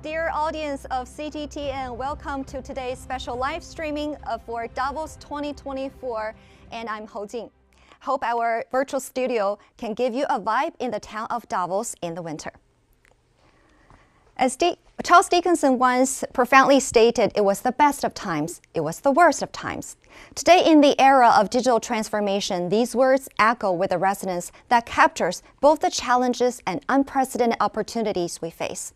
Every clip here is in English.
dear audience of CGTN, welcome to today's special live streaming for Davos 2024, and I'm Ho Jing. Hope our virtual studio can give you a vibe in the town of Davos in the winter. As Charles Dickinson once profoundly stated, it was the best of times, it was the worst of times. Today, in the era of digital transformation, these words echo with a resonance that captures both the challenges and unprecedented opportunities we face.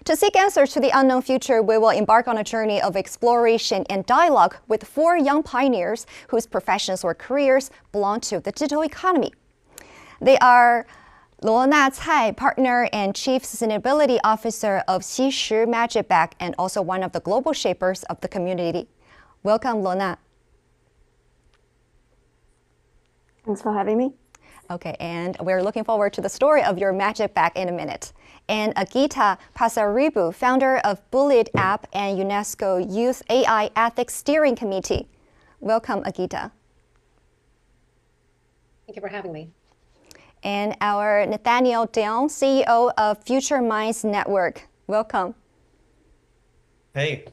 To seek answers to the unknown future, we will embark on a journey of exploration and dialogue with 4 young pioneers whose professions or careers belong to the digital economy. They are Luona Cai, partner and chief sustainability officer of Xi Magic Bag, and also one of the global shapers of the community. Welcome, Luona. Thanks for having me. Okay, and we're looking forward to the story of your magic bag in a minute. And Agita Pasaribu, founder of Bullet app and UNESCO Youth AI Ethics Steering Committee. Welcome, Agita. Thank you for having me. And our Nathaniel Dion, CEO of Future Minds Network. Welcome. Hey,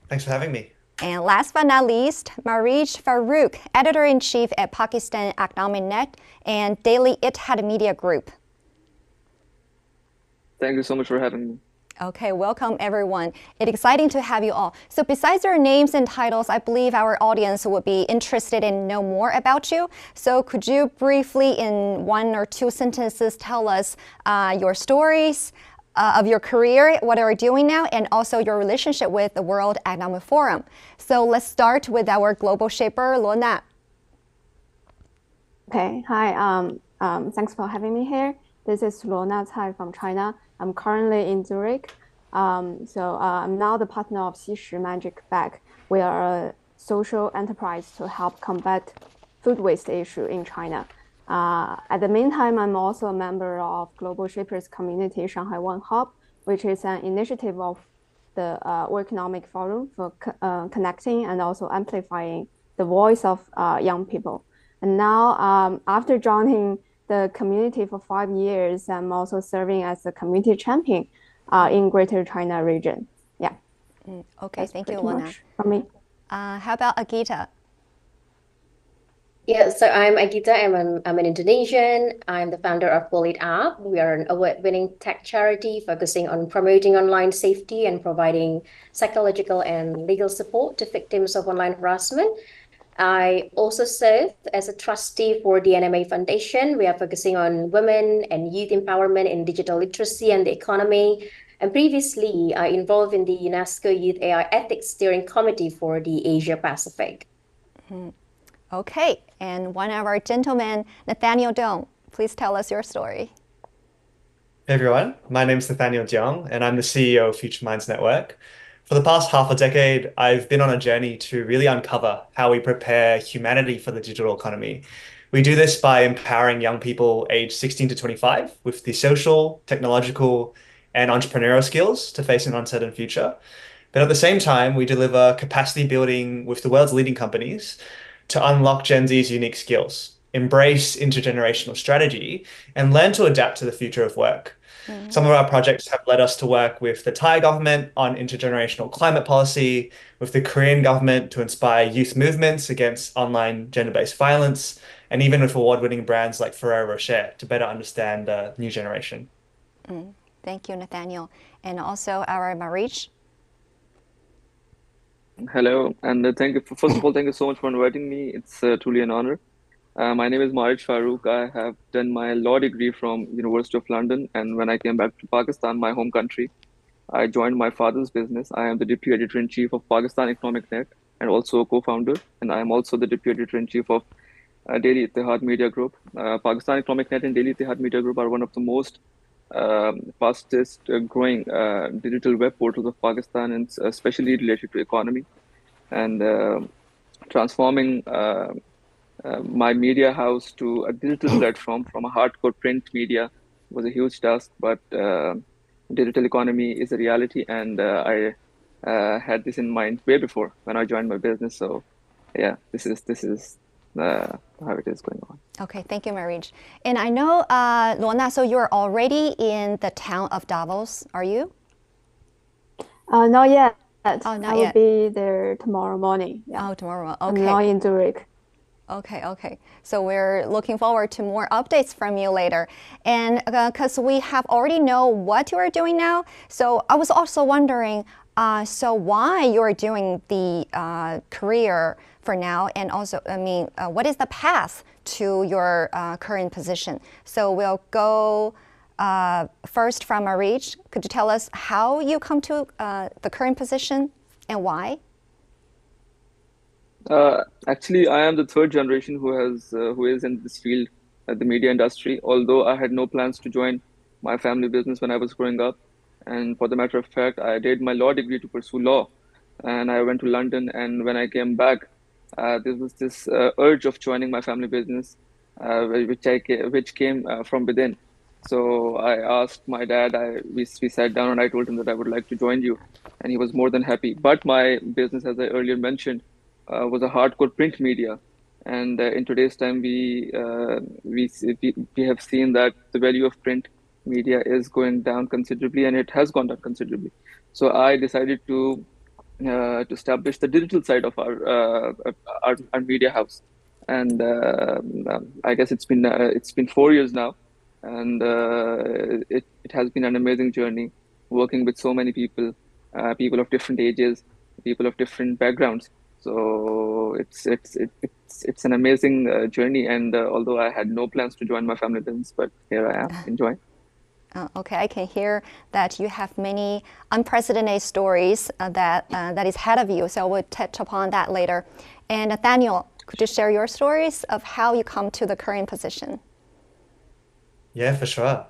thanks for having me. And last but not least, Marij Farouk, editor-in-chief at Pakistan Economic Net and Daily Ittihad Media Group. Thank you so much for having me. Okay, welcome everyone. It's exciting to have you all. So besides your names and titles, I believe our audience would be interested in know more about you. So could you briefly, in 1 or 2 sentences, tell us your stories of your career, what are you doing now, and also your relationship with the World Economic Forum? So let's start with our global shaper, Luona. Okay, hi. Thanks for having me here. This is Luona Cai from China. I'm currently in Zurich. I'm now the partner of Xi Magic Bag. We are a social enterprise to help combat food waste issue in China. At the meantime, I'm also a member of Global Shapers Community Shanghai One Hub, which is an initiative of the World Economic Forum for connecting and also amplifying the voice of young people. And now, after joining the community for 5 years, I'm also serving as a community champion in Greater China region. Yeah. Okay, That's thank you, pretty Luona. much from me. How about Agita? Yeah, so I'm Agita. I'm an Indonesian. I'm the founder of Bullet app. We are an award-winning tech charity focusing on promoting online safety and providing psychological and legal support to victims of online harassment. I also serve as a trustee for the NMA Foundation. We are focusing on women and youth empowerment in digital literacy and the economy. And previously, I involved in the UNESCO Youth AI Ethics Steering Committee for the Asia Pacific. Okay, and one of our gentlemen, Nathaniel Dion, please tell us your story. Hey everyone, my name is Nathaniel Jiang, and I'm the CEO of Future Minds Network. For the past half a decade, I've been on a journey to really uncover how we prepare humanity for the digital economy. We do this by empowering young people aged 16 to 25 with the social, technological, and entrepreneurial skills to face an uncertain future. But at the same time, we deliver capacity building with the world's leading companies to unlock Gen Z's unique skills, embrace intergenerational strategy, and learn to adapt to the future of work. Some of our projects have led us to work with the Thai government on intergenerational climate policy, with the Korean government to inspire youth movements against online gender-based violence, and even with award-winning brands like Ferrero Rocher to better understand the new generation. Thank you, Nathaniel. And also our Marij. Hello, and thank you. First of all, thank you so much for inviting me. It's truly an honor. My name is Marij Farouk. I have done my law degree from University of London, and when I came back to Pakistan, my home country, I joined my father's business. I am the Deputy Editor-in-Chief of Pakistan Economic Net and also a co-founder, and I am also the Deputy Editor-in-Chief of Daily Ittihad Media Group. Pakistan Economic Net and Daily Ittihad Media Group are one of the most fastest growing digital web portals of Pakistan, and especially related to economy and transforming my media house to a digital platform from a hardcore print media was a huge task, but digital economy is a reality, and I had this in mind way before when I joined my business. So yeah, this is how it is going on. Okay, thank you, Marij. And I know, Luona, so you're already in the town of Davos, are you? Not yet. Oh, not I will yet. be there tomorrow morning. Yeah. Oh, tomorrow. I'm Okay. now in Zurich. Okay. So we're looking forward to more updates from you later. And because we have already know what you are doing now, so I was also wondering, so why you are doing the career for now, and also, I mean, what is the path to your current position? So we'll go first from Marich. Could you tell us how you come to the current position and why? Actually, I am the third generation who is in this field at the media industry. Although I had no plans to join my family business when I was growing up, and for the matter of fact, I did my law degree to pursue law, and I went to London. And when I came back, there was this urge of joining my family business, which came from within. So I asked my dad. We sat down and I told him that I would like to join you, and he was more than happy. But my business, as I earlier mentioned, was a hardcore print media, and in today's time, we have seen that the value of print media is going down considerably, and it has gone down considerably. So I decided to establish the digital side of our media house, and I guess it's been 4 years now, and it has been an amazing journey working with so many people, people of different ages, people of different backgrounds. So it's an amazing journey, and although I had no plans to join my family business, but here I am enjoying. Okay, I can hear that you have many unprecedented stories that is ahead of you. So we'll touch upon that later. And Nathaniel, could you share your stories of how you come to the current position? Yeah, for sure.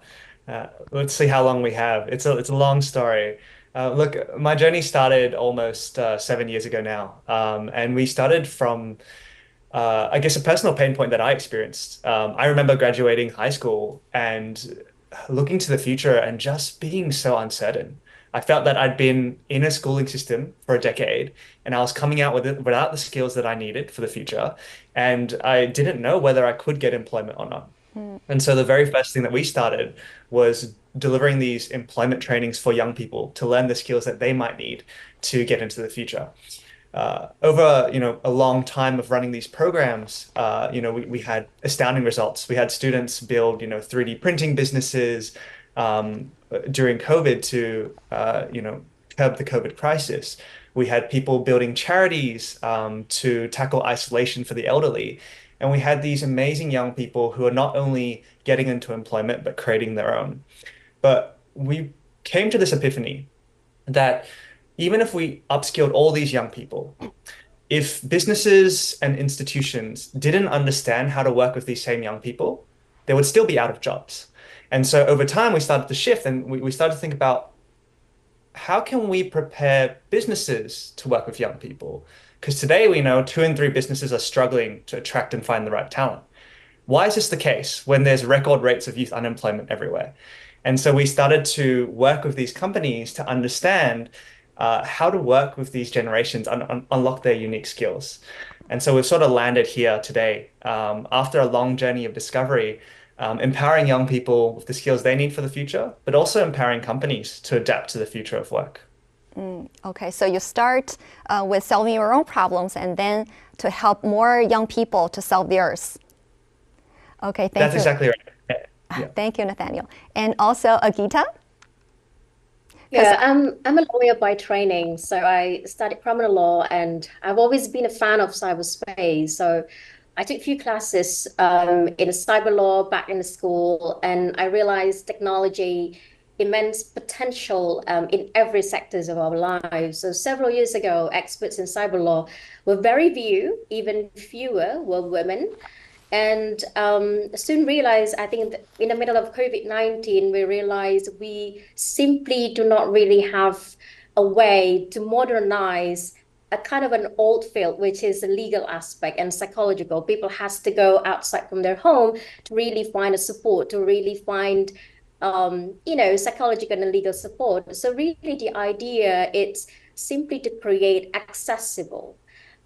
Let's see how long we have. It's a long story. Look, my journey started almost 7 years ago now, and we started from I guess a personal pain point that I experienced. I remember graduating high school and looking to the future and just being so uncertain. I felt that I'd been in a schooling system for a decade and I was coming out with it without the skills that I needed for the future. And I didn't know whether I could get employment or not. And so the very first thing that we started was delivering these employment trainings for young people to learn the skills that they might need to get into the future. Over a long time of running these programs, we had astounding results. We had students build 3D printing businesses during COVID to curb the COVID crisis. We had people building charities to tackle isolation for the elderly. And we had these amazing young people who are not only getting into employment, but creating their own. But we came to this epiphany that even if we upskilled all these young people, if businesses and institutions didn't understand how to work with these same young people, they would still be out of jobs. And so over time, we started to shift and we started to think about how can we prepare businesses to work with young people? Because today we know 2 in 3 businesses are struggling to attract and find the right talent. Why is this the case when there's record rates of youth unemployment everywhere? And so we started to work with these companies to understand how to work with these generations and unlock their unique skills. And so we've sort of landed here today after a long journey of discovery, empowering young people with the skills they need for the future, but also empowering companies to adapt to the future of work. Okay, so you start with solving your own problems and then to help more young people to solve theirs. Okay, thank you. That's exactly right. Yeah. Thank you, Nathaniel. And also, Agita? Yeah, I'm a lawyer by training. So I studied criminal law and I've always been a fan of cyberspace. So I took a few classes in cyber law back in the school, and I realized technology immense potential in every sectors of our lives. So several years ago, experts in cyber law were very few, even fewer were women. And soon realized, I think in the middle of COVID-19, we realized we simply do not really have a way to modernize a kind of an old field, which is the legal aspect and psychological. People has to go outside from their home to really find a support, to really find, psychological and legal support. So really the idea it's simply to create accessible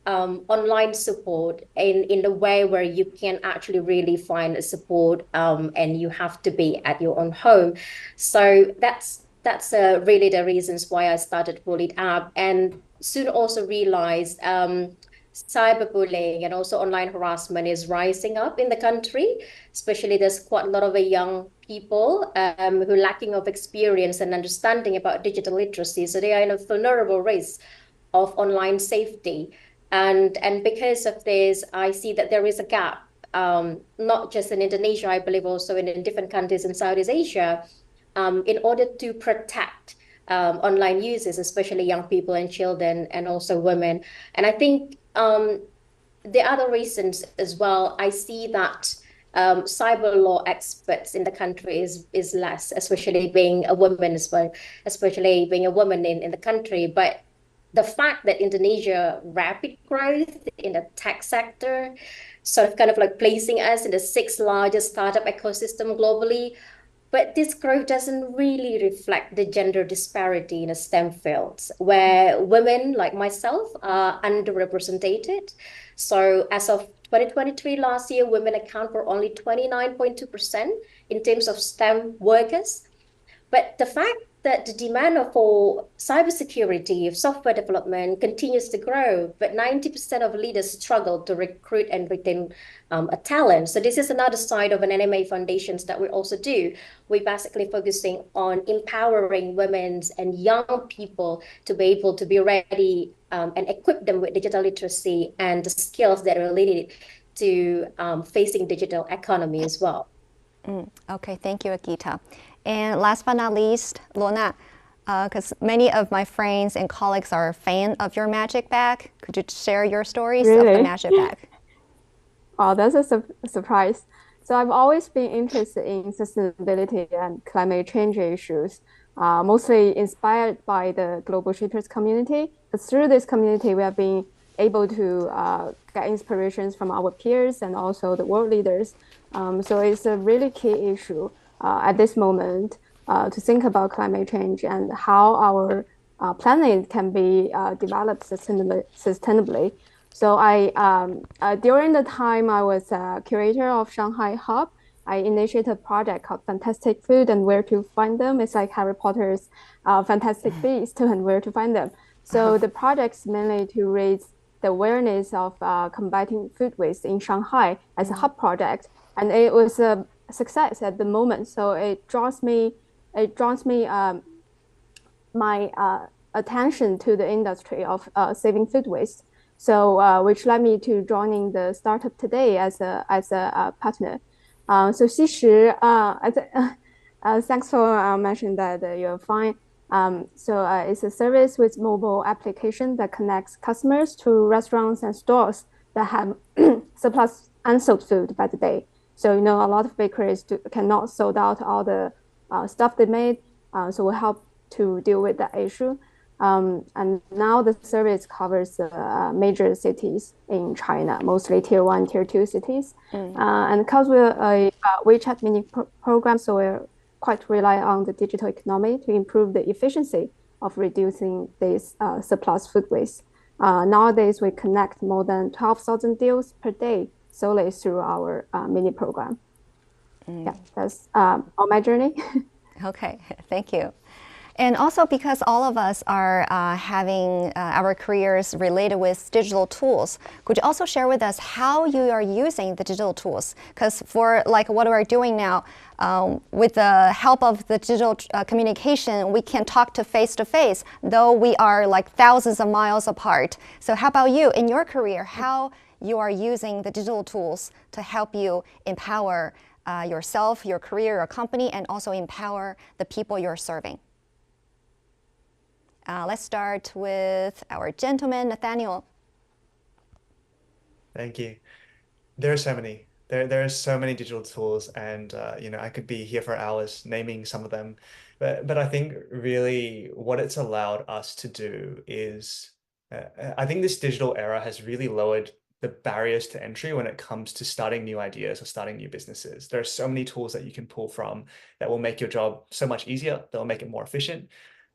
online support in the way where you can actually really find support and you have to be at your own home. So that's that's really the reasons why I started Bullied app, and soon also realized cyberbullying and also online harassment is rising up in the country. Especially there's quite a lot of young people who lacking of experience and understanding about digital literacy, so they are in a vulnerable risk of online safety. And because of this, I see that there is a gap, not just in Indonesia, I believe also in different countries in Southeast Asia, in order to protect online users, especially young people and children and also women. And I think the other reasons as well, I see that cyber law experts in the country is less, especially being a woman as well, especially being a woman in the country. But the fact that Indonesia rapid growth in the tech sector, sort of kind of like placing us in the sixth largest startup ecosystem globally, but this growth doesn't really reflect the gender disparity in the STEM fields, where women like myself are underrepresented. So as of 2023, last year, women account for only 29.2% in terms of STEM workers. But the fact that the demand for cybersecurity, software development continues to grow, but 90% of leaders struggle to recruit and retain a talent. So this is another side of an NMA foundations that we also do. We're basically focusing on empowering women and young people to be able to be ready and equip them with digital literacy and the skills that are related to facing digital economy as well. Okay, thank you, Akita. And last but not least, Lorna, because many of my friends and colleagues are a fan of your magic bag. Could you share your stories of the Really? magic bag? Oh, that's a surprise. So I've always been interested in sustainability and climate change issues, mostly inspired by the global shippers community. But through this community, we have been able to get inspirations from our peers and also the world leaders. So it's a really key issue at this moment to think about climate change and how our planet can be developed sustainably. So during the time I was a curator of Shanghai Hub, I initiated a project called Fantastic Food and Where to Find Them. It's like Harry Potter's Fantastic Beasts and Where to Find Them. So the project's mainly to raise the awareness of combating food waste in Shanghai as a hub project, and it was a success at the moment. So it draws me my attention to the industry of saving food waste. So which led me to joining the startup today as a partner. So 其实 thanks for mentioning that you're fine. So it's a service with mobile application that connects customers to restaurants and stores that have surplus unsold food by the day. So a lot of bakeries cannot sold out all the stuff they made. So we help to deal with that issue. And now the service covers major cities in China, mostly tier 1, tier 2 cities. And because we're a WeChat mini program, so we're quite rely on the digital economy to improve the efficiency of reducing this surplus food waste. Nowadays, we connect more than 12,000 deals per day solely through our mini program. Yeah, that's on my journey. Okay, thank you. And also because all of us are having our careers related with digital tools, could you also share with us how you are using the digital tools? Because for like what we're doing now, with the help of the digital communication, we can talk to face, though we are like thousands of miles apart. So how about you in your career, how you are using the digital tools to help you empower yourself, your career, your company, and also empower the people you're serving? Let's start with our gentleman, Nathaniel. Thank you. There are so many. There are so many digital tools, and I could be here for hours naming some of them. But I think really what it's allowed us to do is, I think this digital era has really lowered the barriers to entry when it comes to starting new ideas or starting new businesses. There are so many tools that you can pull from that will make your job so much easier, that will make it more efficient.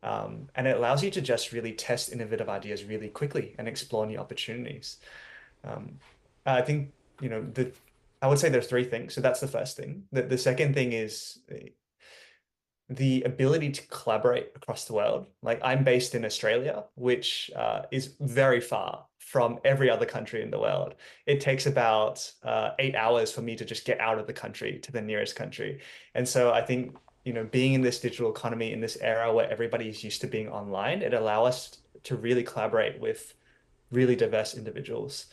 And it allows you to just really test innovative ideas really quickly and explore new opportunities. I think, I would say there's three things. So that's the first thing. The second thing is the ability to collaborate across the world. Like I'm based in Australia, which is very far from every other country in the world. It takes about 8 hours for me to just get out of the country to the nearest country. And so I think, being in this digital economy in this era where everybody's used to being online, it allows us to really collaborate with really diverse individuals.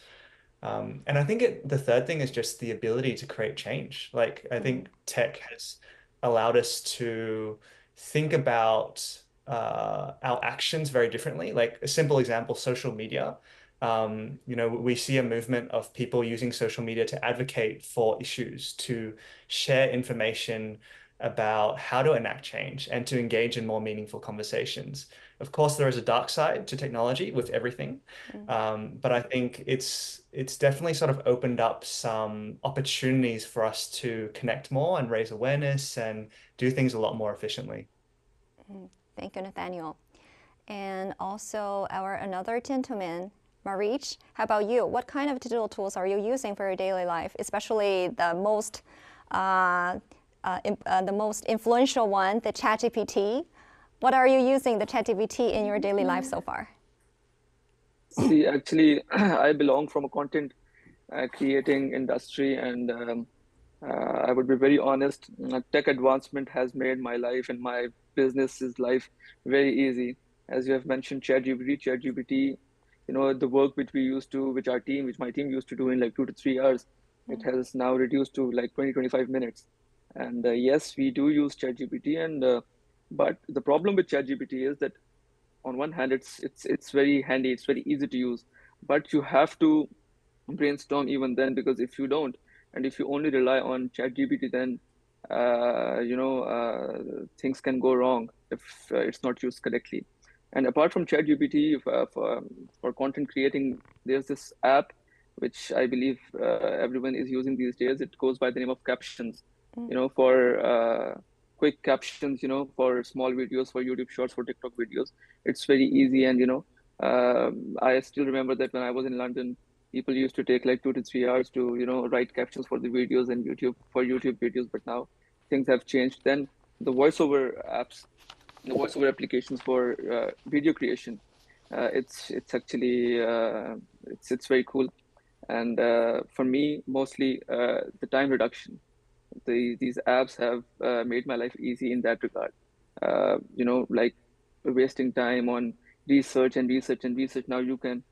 And I think the third thing is just the ability to create change. Like I think tech has allowed us to think about our actions very differently. Like a simple example, social media. We see a movement of people using social media to advocate for issues, to share information about how to enact change and to engage in more meaningful conversations. Of course, there is a dark side to technology with everything, but I think it's definitely sort of opened up some opportunities for us to connect more and raise awareness and do things a lot more efficiently. Thank you, Nathaniel. And also our another gentleman, Marich, how about you? What kind of digital tools are you using for your daily life, especially the most influential one, the ChatGPT? What are you using the ChatGPT in your daily life so far? See, actually, I belong from a content creating industry, and I would be very honest, tech advancement has made my life and my business's life very easy. As you have mentioned, ChatGPT, the work which my team used to do in like 2 to 3 hours, it has now reduced to like 20, 25 minutes. And yes, we do use ChatGPT, but the problem with ChatGPT is that on one hand, it's very handy, it's very easy to use, but you have to brainstorm even then, because if you don't, and if you only rely on ChatGPT, then things can go wrong if it's not used correctly. And apart from ChatGPT, for content creating, there's this app which I believe everyone is using these days. It goes by the name of Captions. For quick captions, for small videos, for YouTube Shorts, for TikTok videos. It's very easy, and I still remember that when I was in London, people used to take like 2 to 3 hours to write captions for the videos and YouTube videos. But now things have changed. Then the voiceover applications for video creation, it's actually it's very cool. And for me, mostly the time reduction. These apps have made my life easy in that regard. Like wasting time on research and research and research. Now you can,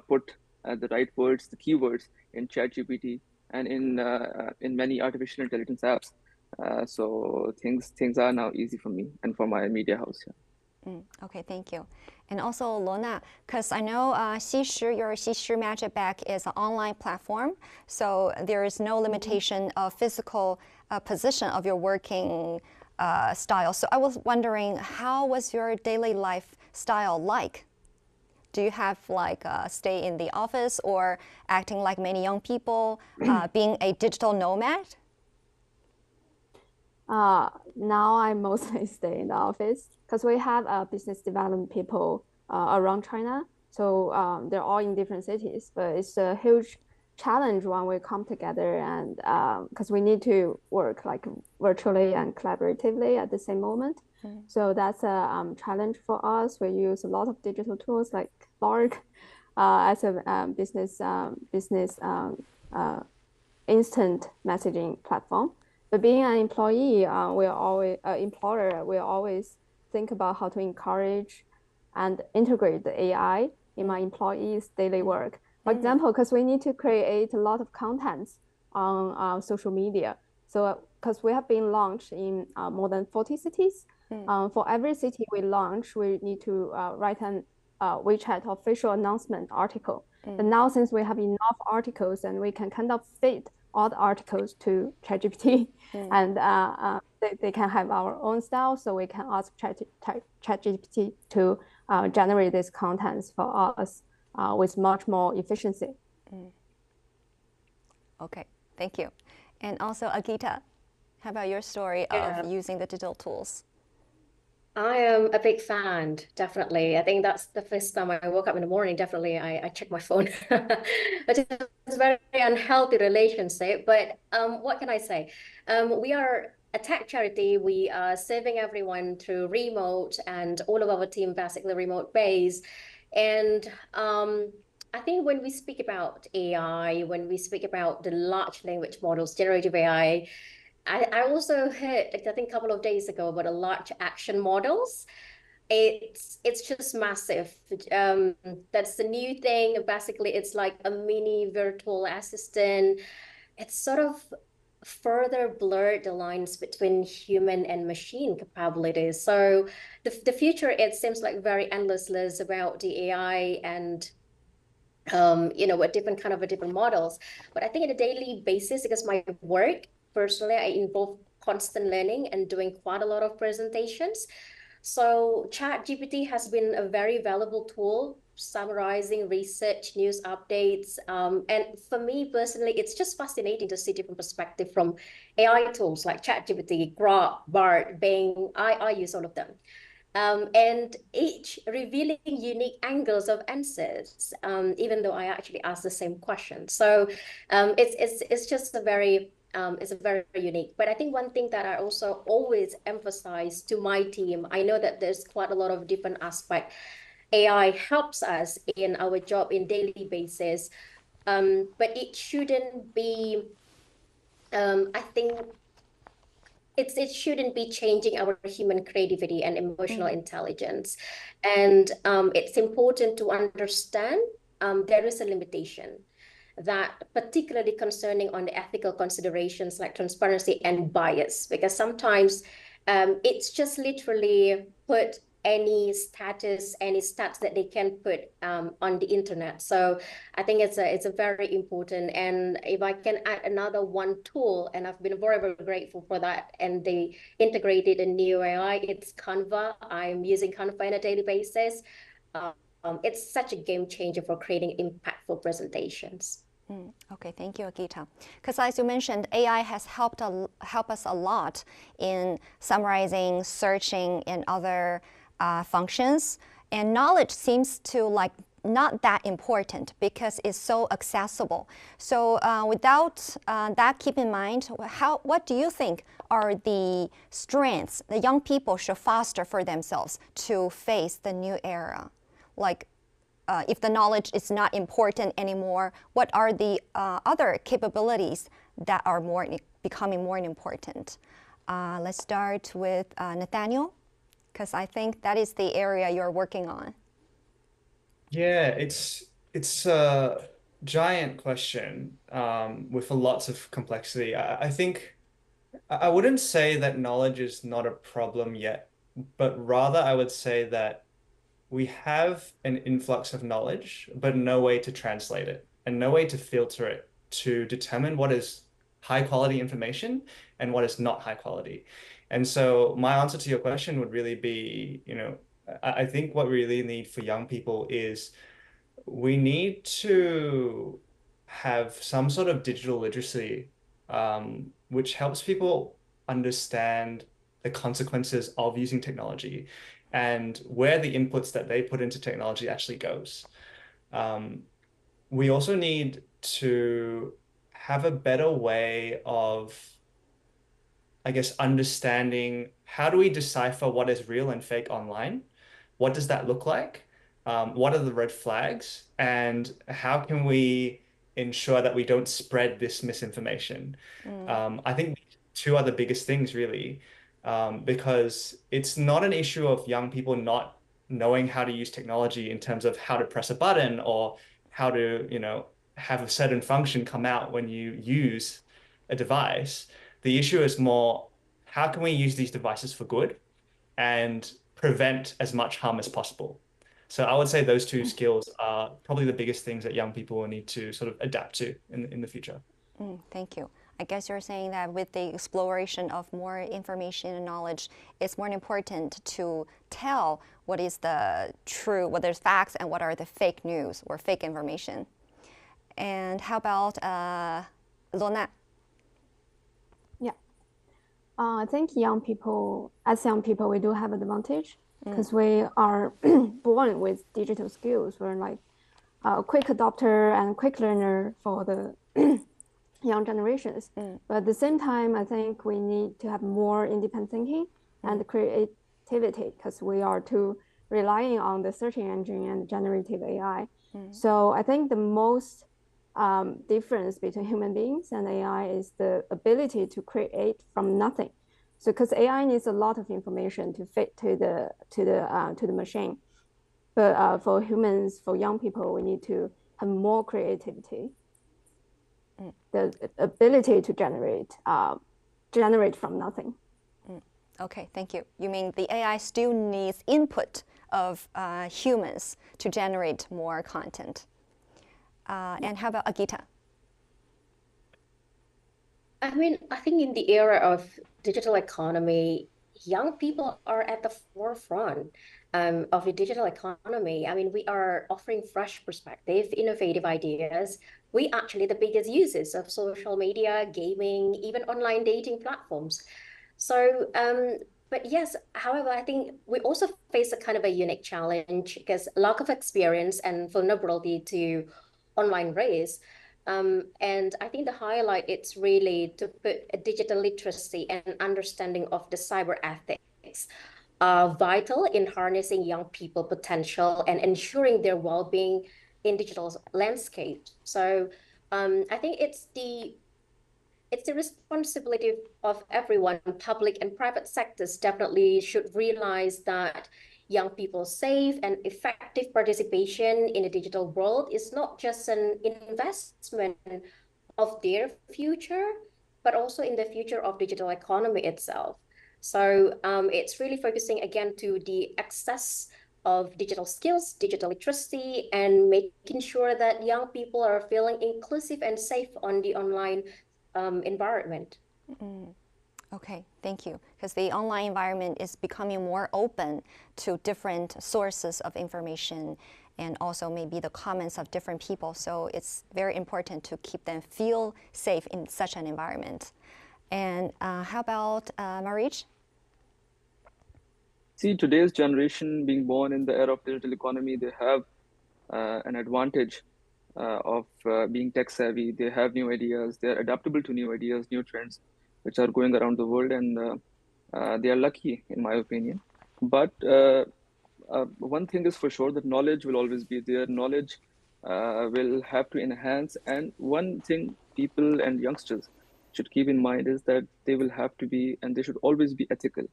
put the right words, the keywords in ChatGPT and in many artificial intelligence apps. So things are now easy for me and for my media house. Yeah. Okay, thank you. And also, Lona, because I know your Xishi Magic Bag is an online platform, so there is no limitation of physical position of your working style. So I was wondering, how was your daily lifestyle like? Do you have like stay in the office or acting like many young people, being a digital nomad? Now I mostly stay in the office because we have business development people around China. So they're all in different cities, but it's a huge challenge when we come together, and because we need to work like virtually and collaboratively at the same moment. So that's a challenge for us. We use a lot of digital tools like Lark as a business instant messaging platform. But being an employee, employer, we always think about how to encourage and integrate the AI in my employees' daily work. For example, because we need to create a lot of contents on social media. So because we have been launched in more than 40 cities. For every city we launch, we need to write an WeChat official announcement article. But now since we have enough articles and we can kind of fit all the articles to ChatGPT, and they can have our own style, so we can ask ChatGPT to generate these contents for us with much more efficiency. Okay, thank you. And also, Agita, how about your story of using the digital tools? I am a big fan, definitely. I think that's the first time I woke up in the morning, definitely I check my phone. But it's a very unhealthy relationship. But what can I say? We are a tech charity, we are serving everyone through remote, and all of our team basically remote based. And I think when we speak about AI, when we speak about the large language models, generative AI, I also heard, I think a couple of days ago, about a large action models. It's just massive. That's the new thing. Basically, it's like a mini virtual assistant. It's sort of further blurred the lines between human and machine capabilities. So the future, it seems like very endless about the AI and with different models. But I think on a daily basis, because my work personally, I involve constant learning and doing quite a lot of presentations. So ChatGPT has been a very valuable tool summarizing research, news updates. And for me personally, it's just fascinating to see different perspective from AI tools like ChatGPT, Grok, Bard, Bing. I use all of them. And each revealing unique angles of answers, even though I actually ask the same question. So it's just a very it's a very unique. But I think one thing that I also always emphasize to my team, I know that there's quite a lot of different aspects. AI helps us in our job in daily basis, but it shouldn't be. I think it shouldn't be changing our human creativity and emotional intelligence. And it's important to understand there is a limitation that particularly concerning on the ethical considerations like transparency and bias, because sometimes it's just literally put any status, any stats that they can put on the internet. So I think it's a very important. And if I can add another one tool, and I've been very, very grateful for that, and they integrated a new AI, it's Canva. I'm using Canva on a daily basis. It's such a game changer for creating impactful presentations. Okay, thank you, Agita. Because as you mentioned, AI has helped us a lot in summarizing, searching, and other functions. And knowledge seems to like not that important because it's so accessible. So without that keep in mind, what do you think are the strengths the young people should foster for themselves to face the new era? Like, if the knowledge is not important anymore, what are the other capabilities that are becoming more important? Let's start with Nathaniel, because I think that is the area you're working on. Yeah, it's a giant question with lots of complexity. I think I wouldn't say that knowledge is not a problem yet, but rather I would say that we have an influx of knowledge, but no way to translate it and no way to filter it to determine what is high quality information and what is not high quality. And so my answer to your question would really be, I think what we really need for young people is we need to have some sort of digital literacy, which helps people understand the consequences of using technology and where the inputs that they put into technology actually goes. We also need to have a better way of, I guess, understanding how do we decipher what is real and fake online? What does that look like? What are the red flags? And how can we ensure that we don't spread this misinformation? I think two are the biggest things, really, because it's not an issue of young people not knowing how to use technology in terms of how to press a button or how to, have a certain function come out when you use a device. The issue is more, how can we use these devices for good and prevent as much harm as possible? So I would say those two skills are probably the biggest things that young people will need to sort of adapt to in the future. Thank you. I guess you're saying that with the exploration of more information and knowledge, it's more important to tell what is the true, what is facts and what are the fake news or fake information. And how about Lona? Yeah. I think as young people, we do have an advantage because we are born with digital skills. We're like a quick adopter and quick learner for the young generations. But at the same time, I think we need to have more independent thinking and creativity, because we are too relying on the search engine and generative AI. So I think the most difference between human beings and AI is the ability to create from nothing. So because AI needs a lot of information to fit to the machine, but for humans, for young people, we need to have more creativity, the ability to generate from nothing. Okay, thank you. You mean the AI still needs input of humans to generate more content. And how about Agita? I mean, I think in the era of digital economy, young people are at the forefront of the digital economy. I mean, we are offering fresh perspective, innovative ideas. We actually the biggest users of social media, gaming, even online dating platforms. So, but yes, however, I think we also face a kind of a unique challenge because lack of experience and vulnerability to online race. And I think the highlight it's really to put a digital literacy and understanding of the cyber ethics are vital in harnessing young people potential and ensuring their well-being in digital landscape. So I think it's the responsibility of everyone, public and private sectors definitely should realize that young people's safe and effective participation in the digital world is not just an investment of their future, but also in the future of digital economy itself. So it's really focusing again to the access of digital skills, digital literacy, and making sure that young people are feeling inclusive and safe on the online environment. Okay, thank you. Because the online environment is becoming more open to different sources of information and also maybe the comments of different people. So it's very important to keep them feel safe in such an environment. And how about Marich? See, today's generation being born in the era of digital economy, they have an advantage of being tech savvy. They have new ideas. They are adaptable to new ideas, new trends, which are going around the world, and they are lucky, in my opinion. But one thing is for sure that knowledge will always be there. Knowledge will have to enhance. And one thing people and youngsters should keep in mind is that they will have to be, and they should always be ethical.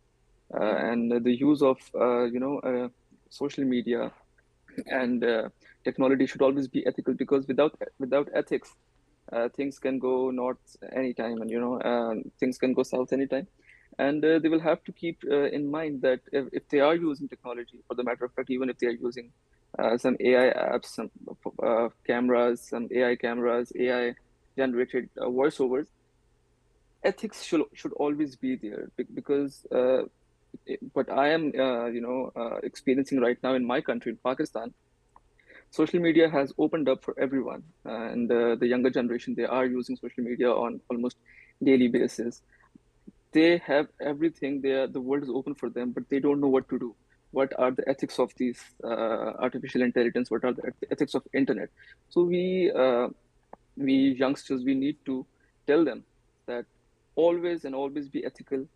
And the use of, social media and technology should always be ethical, because without ethics, things can go north anytime, and things can go south anytime. And they will have to keep in mind that if they are using technology, for the matter of fact, even if they are using some AI apps, some cameras, some AI cameras, AI generated voiceovers, ethics should always be there, because what I am experiencing right now in my country, in Pakistan, social media has opened up for everyone, and the younger generation, they are using social media on almost daily basis. They have everything there, the world is open for them, but they don't know what to do. What are the ethics of these artificial intelligence? What are the ethics of internet? So we youngsters, we need to tell them that always and always be ethical,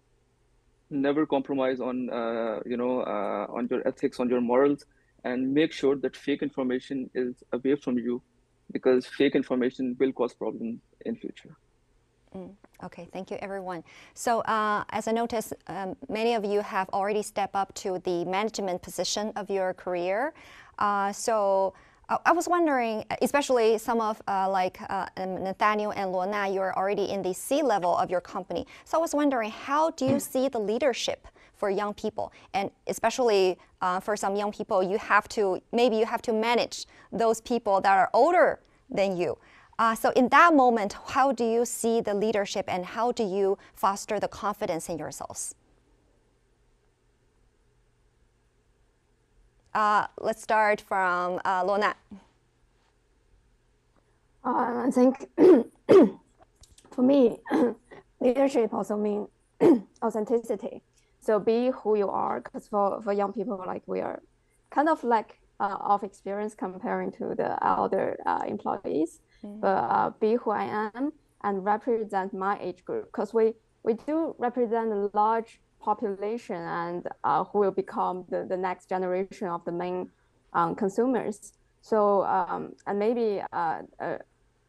never compromise on on your ethics, on your morals, and make sure that fake information is away from you, because fake information will cause problems in future. Okay, thank you, everyone. So as I noticed, many of you have already stepped up to the management position of your career. So I was wondering, especially some of like Nathaniel and Lorna, you're already in the C level of your company. So I was wondering, how do you see the leadership for young people? And especially for some young people, maybe you have to manage those people that are older than you. So in that moment, how do you see the leadership and how do you foster the confidence in yourselves? Let's start from Lorna. I think for me, leadership also means authenticity. So be who you are, because for young people, like we are kind of lack of experience comparing to the elder employees. But be who I am, and represent my age group, because we do represent a large population and who will become the next generation of the main consumers. So and maybe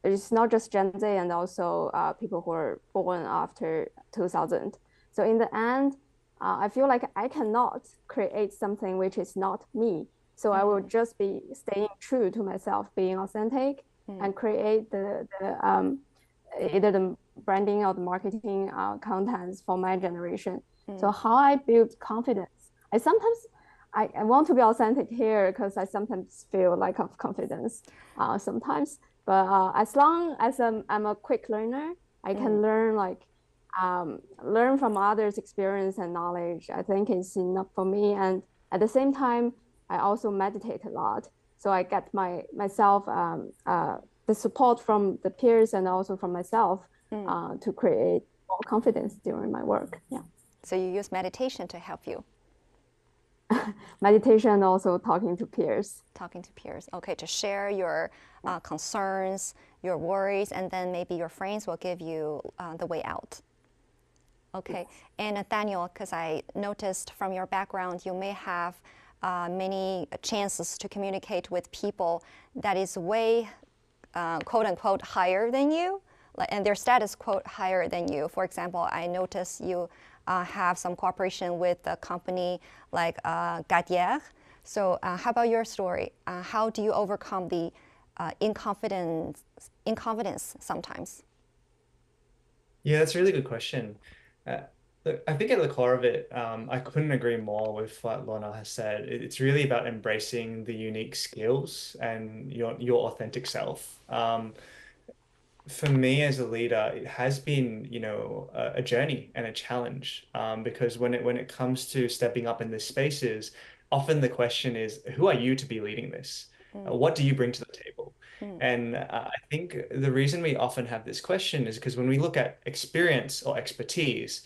it's not just Gen Z and also people who are born after 2000. So in the end, I feel like I cannot create something which is not me. So I will just be staying true to myself, being authentic, and create either the branding or the marketing contents for my generation. So how I build confidence. I want to be authentic here because I sometimes feel lack of confidence sometimes. But as long as I'm a quick learner, I can learn from others' experience and knowledge. I think it's enough for me. And at the same time, I also meditate a lot. So I get myself the support from the peers and also from myself to create more confidence during my work. Yeah. So you use meditation to help you. Meditation and also talking to peers. Talking to peers. Okay, to share your concerns, your worries, and then maybe your friends will give you the way out. Okay, and Nathaniel, because I noticed from your background, you may have many chances to communicate with people that is way, quote unquote, higher than you, and their status, quote, higher than you. For example, I noticed you have some cooperation with a company like Gadier. So how about your story? How do you overcome the inconfidence sometimes? Yeah, that's a really good question. Look, I think at the core of it, I couldn't agree more with what Lorna has said. It's really about embracing the unique skills and your authentic self. For me as a leader, it has been, a journey and a challenge. Because when it comes to stepping up in these spaces, often the question is, who are you to be leading this? What do you bring to the table? And I think the reason we often have this question is because when we look at experience or expertise,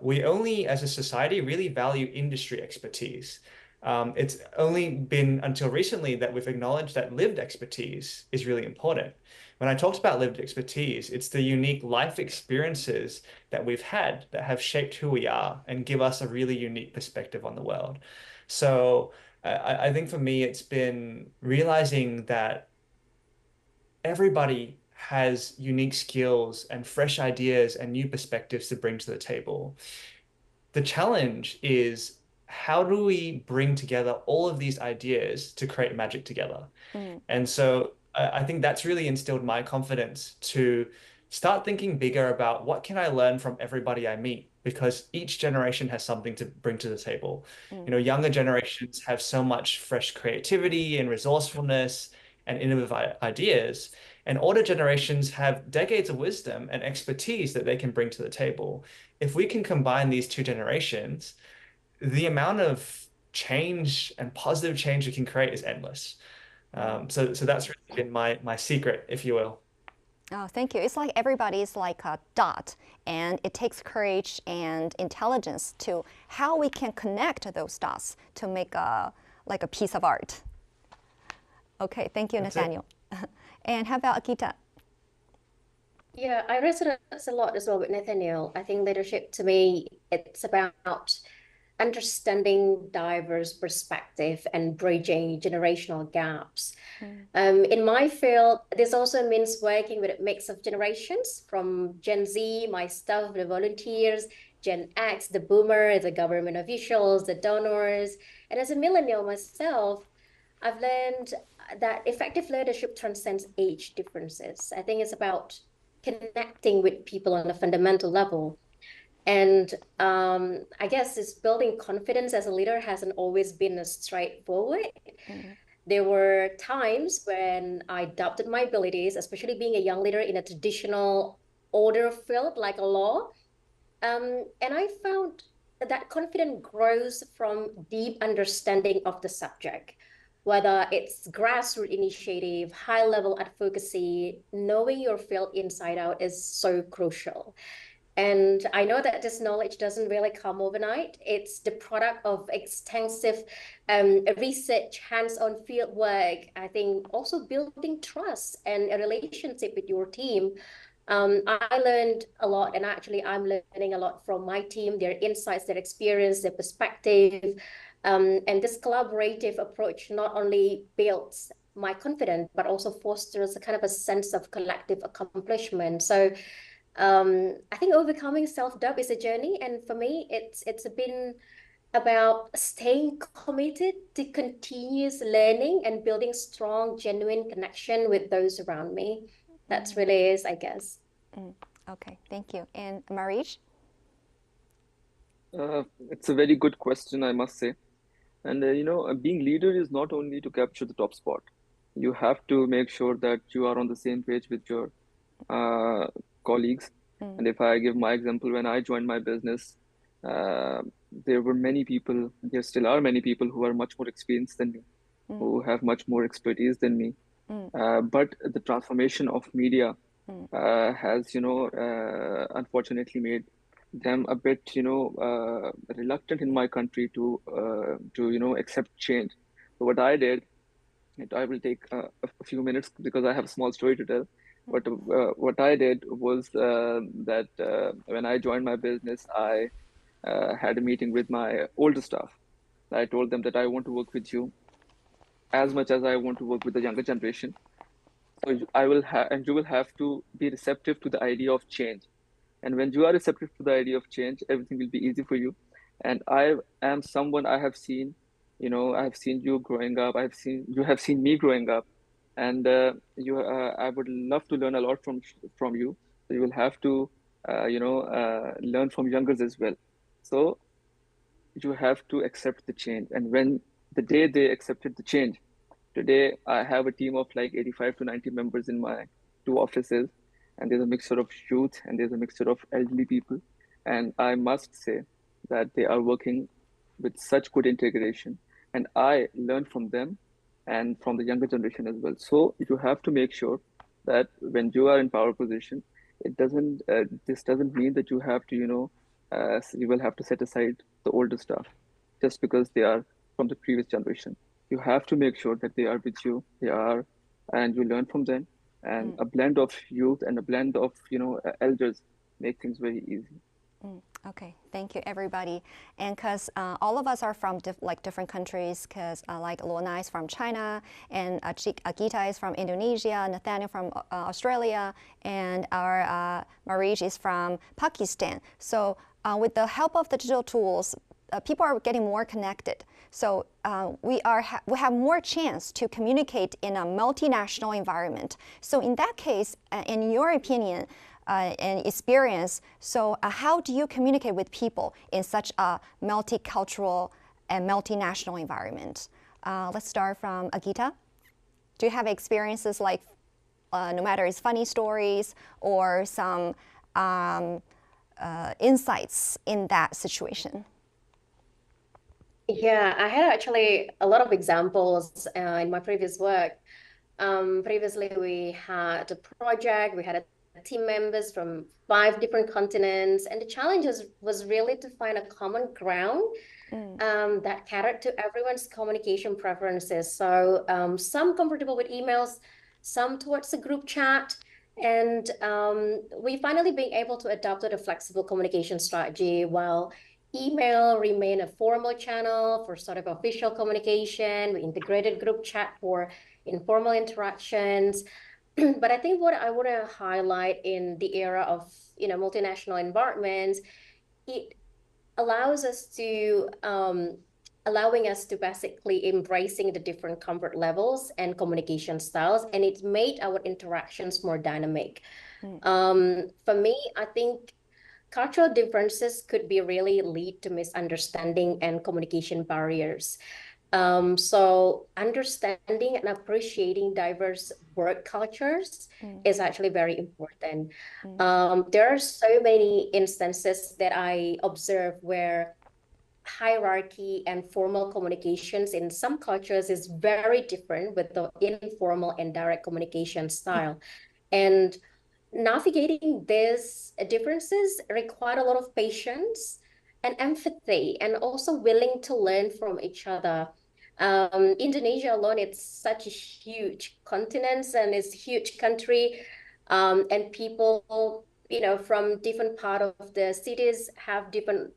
we only, as a society, really value industry expertise. It's only been until recently that we've acknowledged that lived expertise is really important. When I talked about lived expertise, it's the unique life experiences that we've had that have shaped who we are and give us a really unique perspective on the world. So I think for me, it's been realizing that everybody has unique skills and fresh ideas and new perspectives to bring to the table. The challenge is how do we bring together all of these ideas to create magic together? And so I think that's really instilled my confidence to start thinking bigger about what can I learn from everybody I meet, because each generation has something to bring to the table. Younger generations have so much fresh creativity and resourcefulness and innovative ideas, and older generations have decades of wisdom and expertise that they can bring to the table. If we can combine these two generations, the amount of change and positive change we can create is endless. So that's really been my secret, if you will. Oh, thank you. It's like everybody is like a dot, and it takes courage and intelligence to how we can connect those dots to make a piece of art. Okay, thank you, Nathaniel. And how about Akita? Yeah, I resonate a lot as well with Nathaniel. I think leadership to me, it's about understanding diverse perspective and bridging generational gaps. In my field, this also means working with a mix of generations, from Gen Z, my staff, the volunteers, Gen X, the boomer, the government officials, the donors. And as a millennial myself, I've learned that effective leadership transcends age differences. I think it's about connecting with people on a fundamental level. And I guess it's building confidence as a leader hasn't always been as straightforward. There were times when I doubted my abilities, especially being a young leader in a traditional older field like law. And I found that confidence grows from deep understanding of the subject, whether it's grassroots initiative, high level advocacy. Knowing your field inside out is so crucial. And I know that this knowledge doesn't really come overnight. It's the product of extensive research, hands-on field work. I think also building trust and a relationship with your team. I learned a lot, and actually I'm learning a lot from my team, their insights, their experience, their perspective. And this collaborative approach not only builds my confidence, but also fosters a kind of a sense of collective accomplishment. So I think overcoming self-doubt is a journey, and for me, it's been about staying committed to continuous learning and building strong, genuine connection with those around me. That's really is, I guess. Okay, thank you. And Marish? It's a very good question, I must say. And being leader is not only to capture the top spot. You have to make sure that you are on the same page with your uh, colleagues. And if I give my example, when I joined my business, uh, there were many people, there still are many people who are much more experienced than me, who have much more expertise than me. But the transformation of media has, unfortunately made them a bit, reluctant in my country to, accept change. So what I did, and I will take a few minutes because I have a small story to tell. What I did was that when I joined my business, I had a meeting with my older staff. I told them that I want to work with you as much as I want to work with the younger generation. So I will have, and you will have to be receptive to the idea of change. And when you are receptive to the idea of change, everything will be easy for you. And I am someone I have seen, I have seen you growing up. You have seen me growing up, and I would love to learn a lot from you. So you will have to, learn from youngers as well. So you have to accept the change. And when the day they accepted the change, today I have a team of like 85 to 90 members in my two offices, and there's a mixture of youth and there's a mixture of elderly people. And I must say that they are working with such good integration, and I learn from them and from the younger generation as well. So you have to make sure that when you are in power position, it doesn't this doesn't mean that you have to, you will have to set aside the older stuff just because they are from the previous generation. You have to make sure that they are with you, and you learn from them. And a blend of youth and a blend of, elders make things very easy. Okay, thank you, everybody. And because all of us are from different countries, because like Lorna is from China, and Agita is from Indonesia, Nathaniel from Australia, and our Marish is from Pakistan. So with the help of the digital tools, people are getting more connected. So we have more chance to communicate in a multinational environment. So in that case, in your opinion, and experience. So how do you communicate with people in such a multicultural and multinational environment? Let's start from Agita. Do you have experiences like, no matter it's funny stories or some insights in that situation? Yeah, I had actually a lot of examples in my previous work. Previously, we had a project, we had a team members from 5 different continents, and the challenge was really to find a common ground that catered to everyone's communication preferences. So some comfortable with emails, some towards a group chat, and we finally being able to adopt a flexible communication strategy while email remained a formal channel for sort of official communication. We integrated group chat for informal interactions. But I think what I want to highlight in the era of multinational environments, it allows us to allowing us to basically embracing the different comfort levels and communication styles, and it made our interactions more dynamic. For me, I think cultural differences could be really lead to misunderstanding and communication barriers. So understanding and appreciating diverse work cultures is actually very important. There are so many instances that I observe where hierarchy and formal communications in some cultures is very different with the informal and direct communication style. And navigating these differences require a lot of patience and empathy, and also willing to learn from each other. Indonesia alone, it's such a huge continent and it's a huge country. And people, from different part of the cities have different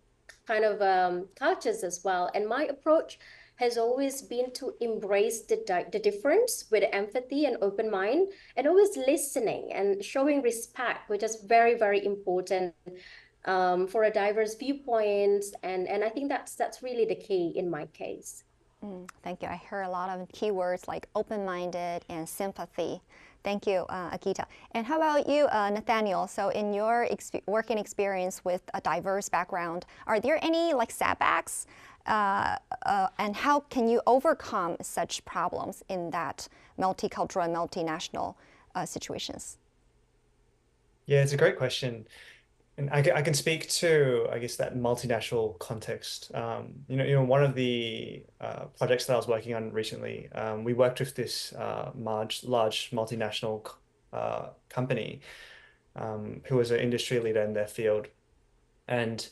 kind of cultures as well. And my approach has always been to embrace the difference with empathy and open mind, and always listening and showing respect, which is very, very important for a diverse viewpoint. And I think that's really the key in my case. Thank you. I heard a lot of keywords like open-minded and sympathy. Thank you, Akita. And how about you, Nathaniel? So in your working experience with a diverse background, are there any like setbacks? And how can you overcome such problems in that multicultural and multinational situations? Yeah, it's a great question. And I can speak to, I guess, that multinational context. One of the projects that I was working on recently, we worked with this large multinational company who was an industry leader in their field. And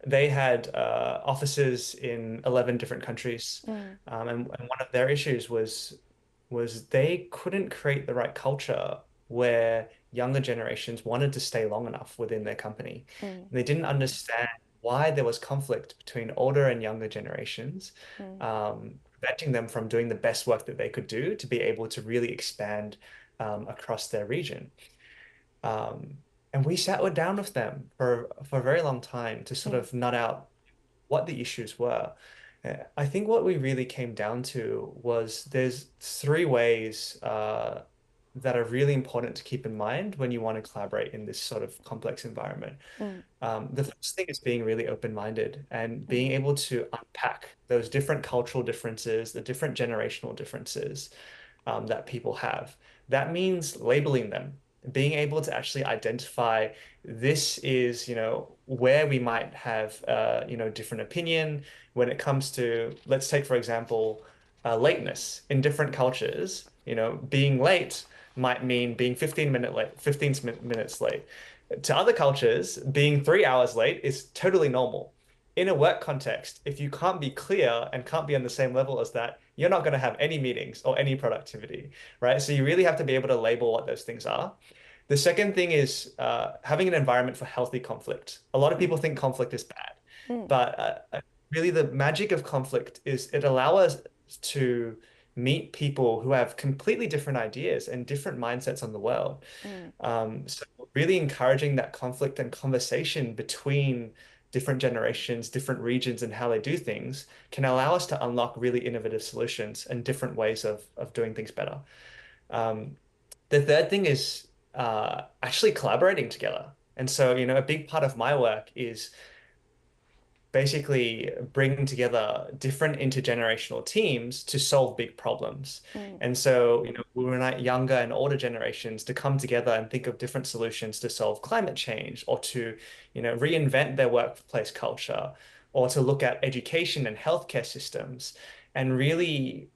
they had offices in 11 different countries. And one of their issues was they couldn't create the right culture where younger generations wanted to stay long enough within their company. And they didn't understand why there was conflict between older and younger generations, preventing them from doing the best work that they could do to be able to really expand across their region. And we sat down with them for a very long time to sort of nut out what the issues were. I think what we really came down to was there's three ways that are really important to keep in mind when you want to collaborate in this sort of complex environment. The first thing is being really open-minded and being able to unpack those different cultural differences, the different generational differences that people have. That means labeling them, being able to actually identify this is, where we might have, different opinion when it comes to, let's take, for example, lateness in different cultures. Being late might mean being 15 minutes late. To other cultures, being 3 hours late is totally normal. In a work context, if you can't be clear and can't be on the same level as that, you're not going to have any meetings or any productivity, right? So you really have to be able to label what those things are. The second thing is having an environment for healthy conflict. A lot of people think conflict is bad, but really the magic of conflict is it allows us to meet people who have completely different ideas and different mindsets on the world. So really encouraging that conflict and conversation between different generations, different regions, and how they do things can allow us to unlock really innovative solutions and different ways of doing things better. The third thing is actually collaborating together. And so, a big part of my work is basically bringing together different intergenerational teams to solve big problems. And so, we unite younger and older generations to come together and think of different solutions to solve climate change or to, reinvent their workplace culture or to look at education and healthcare systems. And really,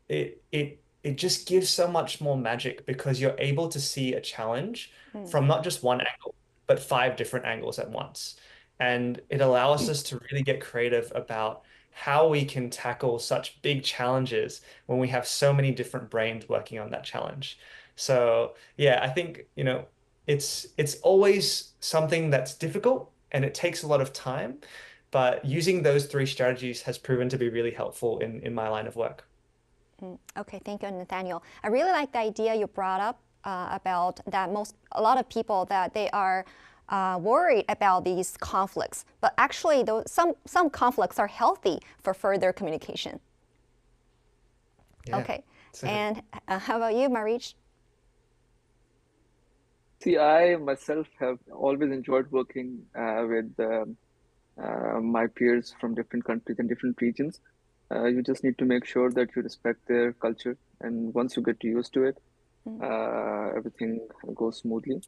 it just gives so much more magic because you're able to see a challenge from not just one angle, but five different angles at once. And it allows us to really get creative about how we can tackle such big challenges when we have so many different brains working on that challenge. So yeah, I think, it's always something that's difficult and it takes a lot of time, but using those three strategies has proven to be really helpful in my line of work. Okay, thank you, Nathaniel. I really like the idea you brought up about that a lot of people that they are worried about these conflicts, but actually some conflicts are healthy for further communication. Yeah. Okay, and how about you, Marich? See, I myself have always enjoyed working with my peers from different countries and different regions. You just need to make sure that you respect their culture, and once you get used to it, everything goes smoothly.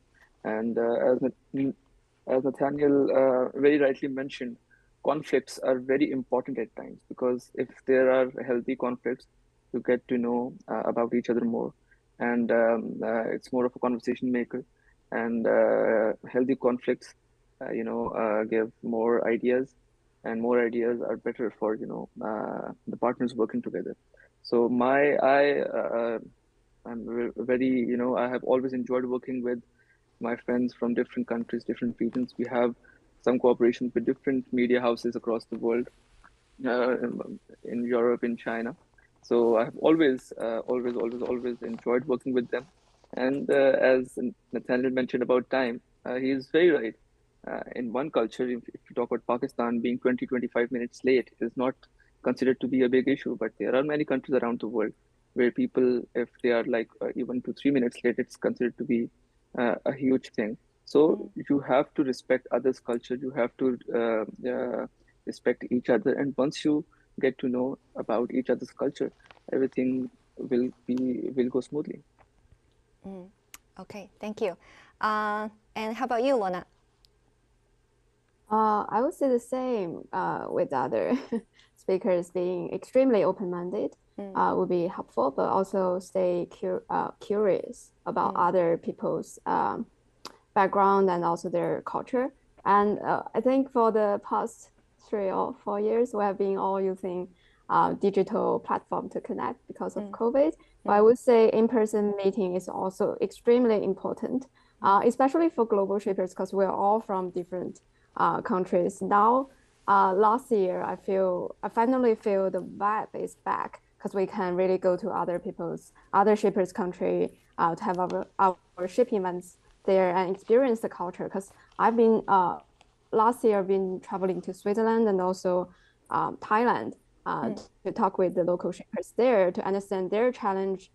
And as Nathaniel very rightly mentioned, conflicts are very important at times because if there are healthy conflicts, you get to know about each other more, and it's more of a conversation maker. And healthy conflicts, give more ideas, and more ideas are better for the partners working together. So I'm very, I have always enjoyed working with my friends from different countries, different regions. We have some cooperation with different media houses across the world, in Europe, in China. So I've always enjoyed working with them. And as Nathaniel mentioned about time, he is very right. In one culture, if you talk about Pakistan, being 20, 25 minutes late is not considered to be a big issue. But there are many countries around the world where people, if they are like even 2, 3 minutes late, it's considered to be a huge thing. So you have to respect others' culture. You have to respect each other, and once you get to know about each other's culture, everything will go smoothly. Okay, thank you. And how about you, Lorna? I would say the same with other speakers being extremely open-minded would be helpful, but also stay curious about other people's background and also their culture. And I think for the past 3 or 4 years, we have been all using digital platform to connect because of COVID. But I would say in-person meeting is also extremely important, especially for global shippers because we're all from different countries. Now, last year, I finally feel the vibe is back because we can really go to other shippers' country to have our ship events there and experience the culture. Because I've been last year I've been traveling to Switzerland and also Thailand to talk with the local shippers there to understand their challenge,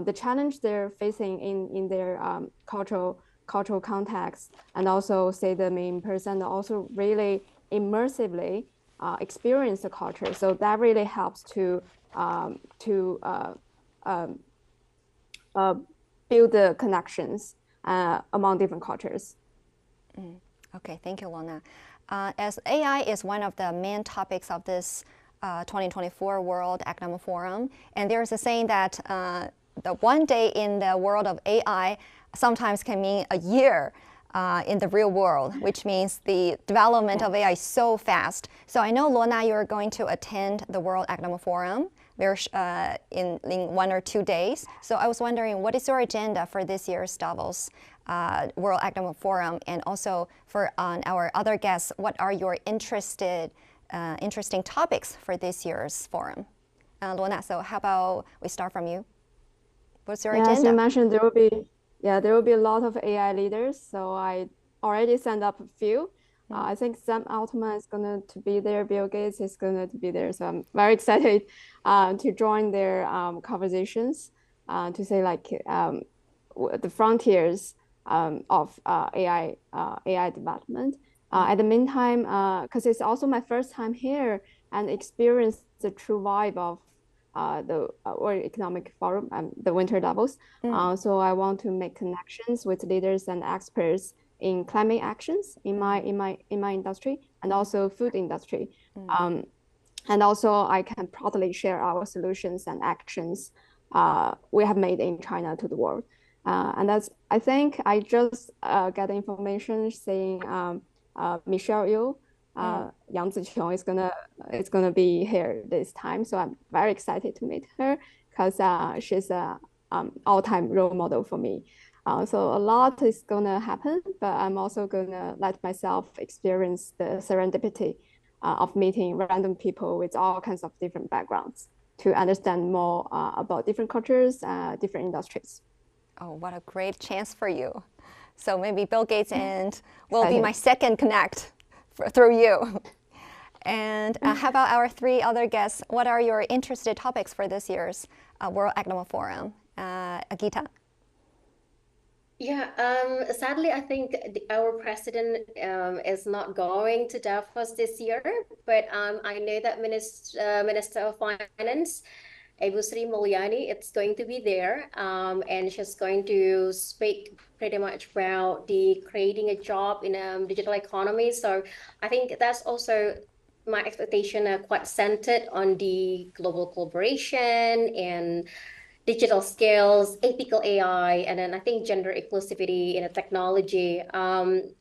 the challenge they're facing in their cultural context, and also see them in person, and also really immersively experience the culture. So that really helps to build the connections among different cultures. Okay, thank you, Lorna. As AI is one of the main topics of this 2024 World Economic Forum, and there's a saying that the one day in the world of AI sometimes can mean a year in the real world, which means the development of AI is so fast. So I know, Lorna, you're going to attend the World Economic Forum in 1 or 2 days. So I was wondering, what is your agenda for this year's Davos World Economic Forum? And also for our other guests, what are your interesting topics for this year's forum? Lorna, so how about we start from you? What's your agenda? As you mentioned, there will be a lot of AI leaders. So I already signed up a few. I think Sam Altman is going to be there. Bill Gates is going to be there. So I'm very excited to join their conversations to say like the frontiers of AI development. At the meantime, because it's also my first time here and experience the true vibe of the World Economic Forum and the Winter Davos. So I want to make connections with leaders and experts in climate actions in my industry and also food industry. And also I can proudly share our solutions and actions we have made in China to the world. And I think I just got information saying Michelle Yu, Yang Ziqiong is gonna be here this time. So I'm very excited to meet her because she's a all-time role model for me. So a lot is gonna happen, but I'm also gonna let myself experience the serendipity of meeting random people with all kinds of different backgrounds to understand more about different cultures, different industries. Oh, what a great chance for you. So maybe Bill Gates and will be my second connect through you. And how about our 3 other guests? What are your interested topics for this year's World Economic Forum? Agita? Yeah, sadly, I think our president is not going to Davos this year, but I know that Minister of Finance, Ibu Sri Mulyani, it's going to be there, and she's going to speak pretty much about the creating a job in a digital economy. So I think that's also my expectation, quite centered on the global collaboration and digital skills, ethical AI, and then I think gender inclusivity in a technology.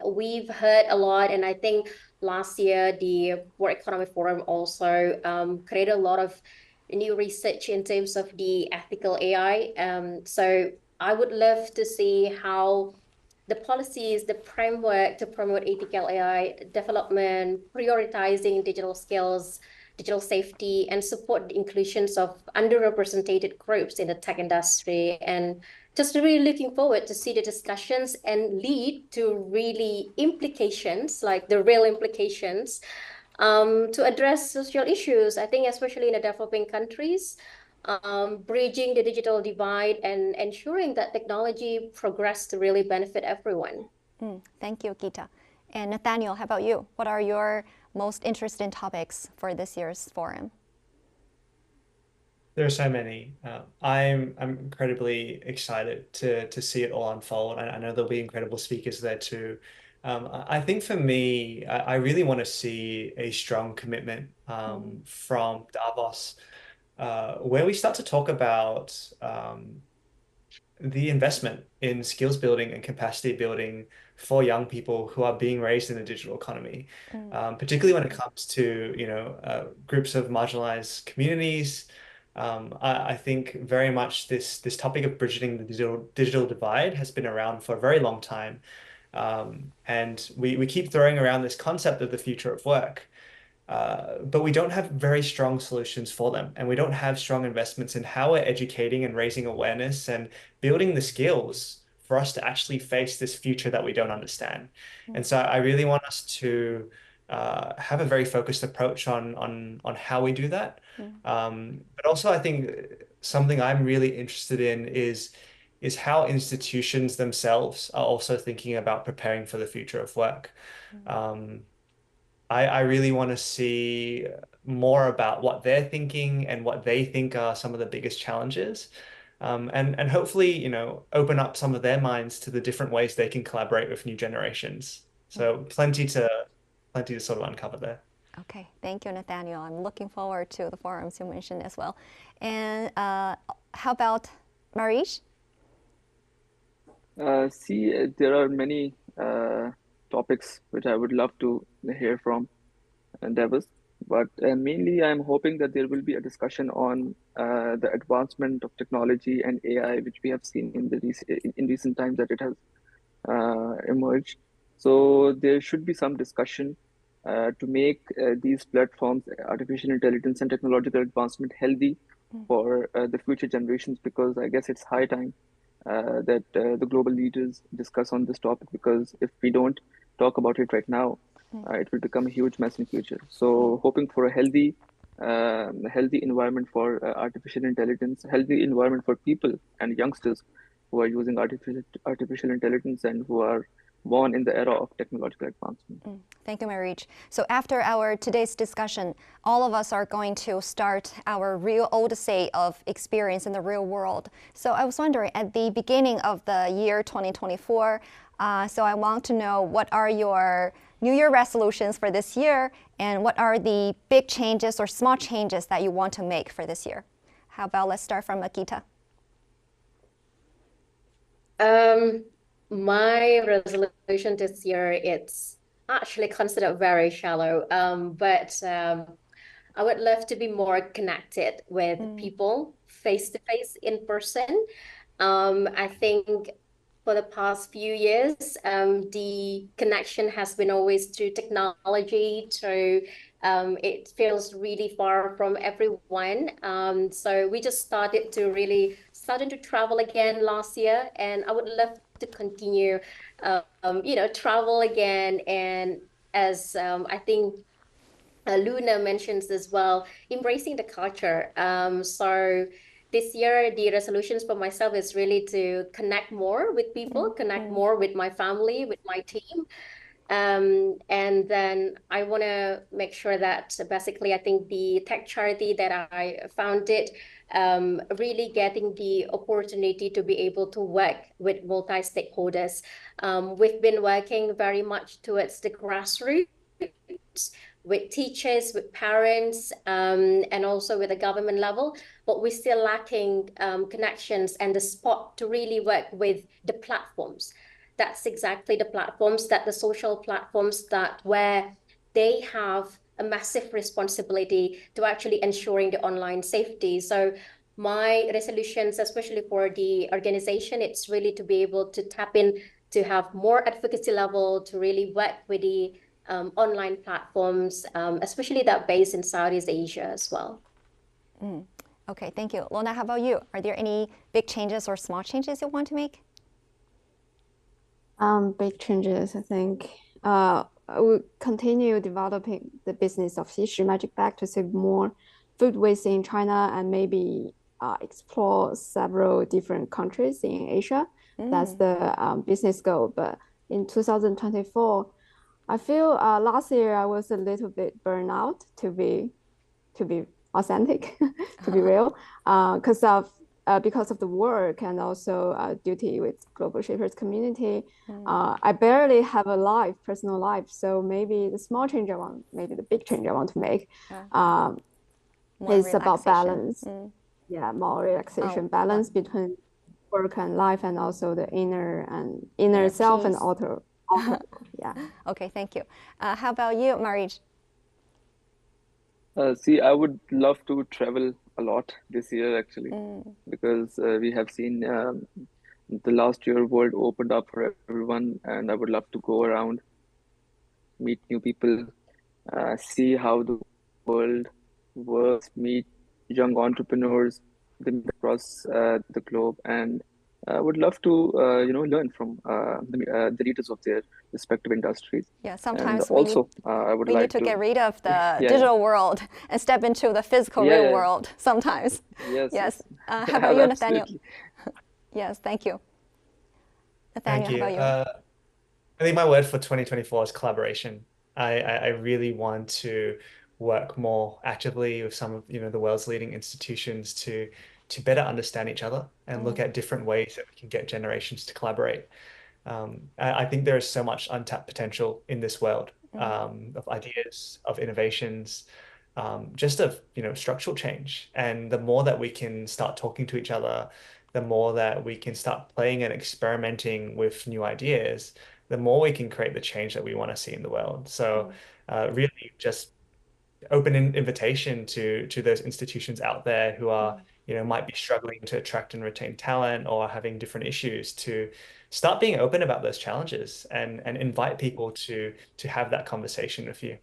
We've heard a lot, and I think last year the World Economic Forum also created a lot of new research in terms of the ethical AI. So I would love to see how the policies, the framework to promote ethical AI development, prioritizing digital skills, digital safety, and support the inclusions of underrepresented groups in the tech industry. And just really looking forward to see the discussions and lead to really implications, like the real implications, to address social issues. I think especially in the developing countries, bridging the digital divide and ensuring that technology progress to really benefit everyone. Thank you, Geeta. And Nathaniel, how about you? What are your most interesting topics for this year's forum? There are so many. I'm incredibly excited to see it all unfold. I know there'll be incredible speakers there too. I think for me, I really want to see a strong commitment from Davos, where we start to talk about the investment in skills building and capacity building for young people who are being raised in the digital economy, particularly when it comes to, groups of marginalized communities. I think very much this topic of bridging the digital divide has been around for a very long time. And we keep throwing around this concept of the future of work. But we don't have very strong solutions for them, and we don't have strong investments in how we're educating and raising awareness and building the skills for us to actually face this future that we don't understand. And so I really want us to have a very focused approach on how we do that. But also, I think something I'm really interested in is how institutions themselves are also thinking about preparing for the future of work. I really want to see more about what they're thinking and what they think are some of the biggest challenges. And hopefully, open up some of their minds to the different ways they can collaborate with new generations. So plenty to sort of uncover there. Okay, thank you, Nathaniel. I'm looking forward to the forums you mentioned as well. And how about Marish? There are many topics which I would love to hear from Davos, but mainly I'm hoping that there will be a discussion on the advancement of technology and AI, which we have seen in recent times that it has emerged. So there should be some discussion to make these platforms, artificial intelligence and technological advancement, healthy for the future generations, because I guess it's high time that the global leaders discuss on this topic, because if we don't talk about it right now, it will become a huge mess in the future. So hoping for a healthy environment for artificial intelligence, healthy environment for people and youngsters who are using artificial intelligence and who are born in the era of technological advancement. Thank you, Marish. So after our today's discussion, all of us are going to start our real odyssey of experience in the real world. So I was wondering, at the beginning of the year 2024, so I want to know, what are your New Year resolutions for this year, and what are the big changes or small changes that you want to make for this year? How about let's start from Geeta. My resolution this year, it's actually considered very shallow, but I would love to be more connected with people face to face in person. I think for the past few years, the connection has been always through technology, so it feels really far from everyone. So we just started to travel again last year, and I would love to continue, travel again. And as I think Luna mentions as well, embracing the culture. So this year, the resolutions for myself is really to connect more with people, connect more with my family, with my team. And then I want to make sure that basically, I think the tech charity that I founded, really getting the opportunity to be able to work with multi-stakeholders. We've been working very much towards the grassroots, with teachers, with parents, and also with the government level, but we're still lacking connections and the spot to really work with the platforms. That's exactly the platforms, that the social platforms, that where they have a massive responsibility to actually ensuring the online safety. So my resolutions, especially for the organization, it's really to be able to tap in, to have more advocacy level, to really work with the online platforms, especially that based in Southeast Asia as well. Okay, thank you. Lorna, how about you? Are there any big changes or small changes you want to make? Big changes, I think. I will continue developing the business of 西食 Magic Bag to save more food waste in China and maybe explore several different countries in Asia. That's the business goal. But in 2024, I feel last year I was a little bit burned out, to be authentic, to be real, because of the work and also duty with Global Shapers community. I barely have a life, personal life. So maybe the small change maybe the big change I want to make is about balance. Yeah, more relaxation, balance between work and life, and also the inner self peace. and outer. Yeah. Okay, thank you. How about you, Marij? See, I would love to travel a lot this year actually, because we have seen the last year world opened up for everyone, and I would love to go around, meet new people, see how the world works, meet young entrepreneurs across the globe, and I would love to learn from the leaders of their respective industries. Yeah, And sometimes also, I would we need like to get rid of the yeah, digital world and step into the physical yeah, real yeah. world sometimes. Yes, Yes. yes. How about you, Nathaniel? Absolutely. Yes, thank you. Thank Nathaniel, how you. about you? I think my word for 2024 is collaboration. I really want to work more actively with some of the world's leading institutions to better understand each other and look at different ways that we can get generations to collaborate. I think there is so much untapped potential in this world of ideas, of innovations, just of structural change. And the more that we can start talking to each other, the more that we can start playing and experimenting with new ideas, the more we can create the change that we want to see in the world. So really just open invitation to those institutions out there who are might be struggling to attract and retain talent or having different issues, to start being open about those challenges and invite people to have that conversation with you.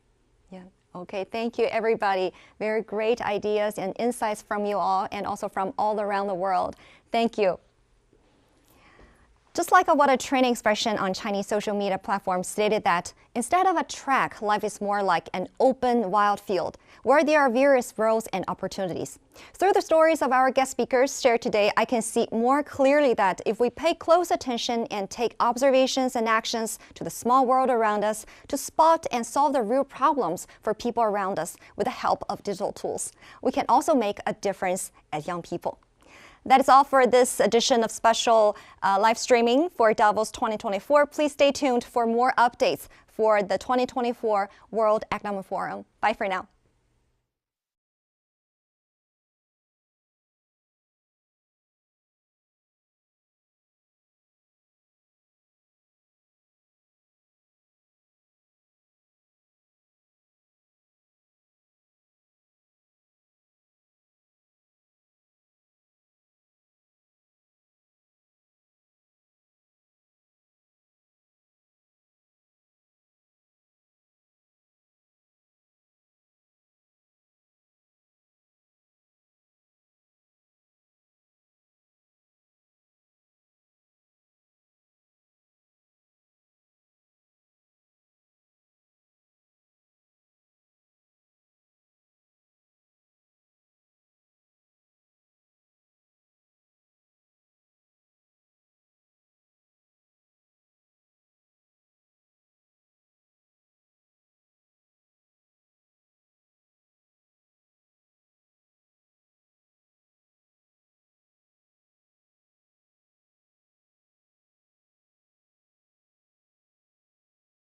Yeah. Okay, thank you, everybody. Very great ideas and insights from you all, and also from all around the world. Thank you. Just like what a trending expression on Chinese social media platforms stated, that instead of a track, life is more like an open, wild field where there are various roles and opportunities. Through the stories of our guest speakers shared today, I can see more clearly that if we pay close attention and take observations and actions to the small world around us to spot and solve the real problems for people around us with the help of digital tools, we can also make a difference as young people. That is all for this edition of special live streaming for Davos 2024. Please stay tuned for more updates for the 2024 World Economic Forum. Bye for now.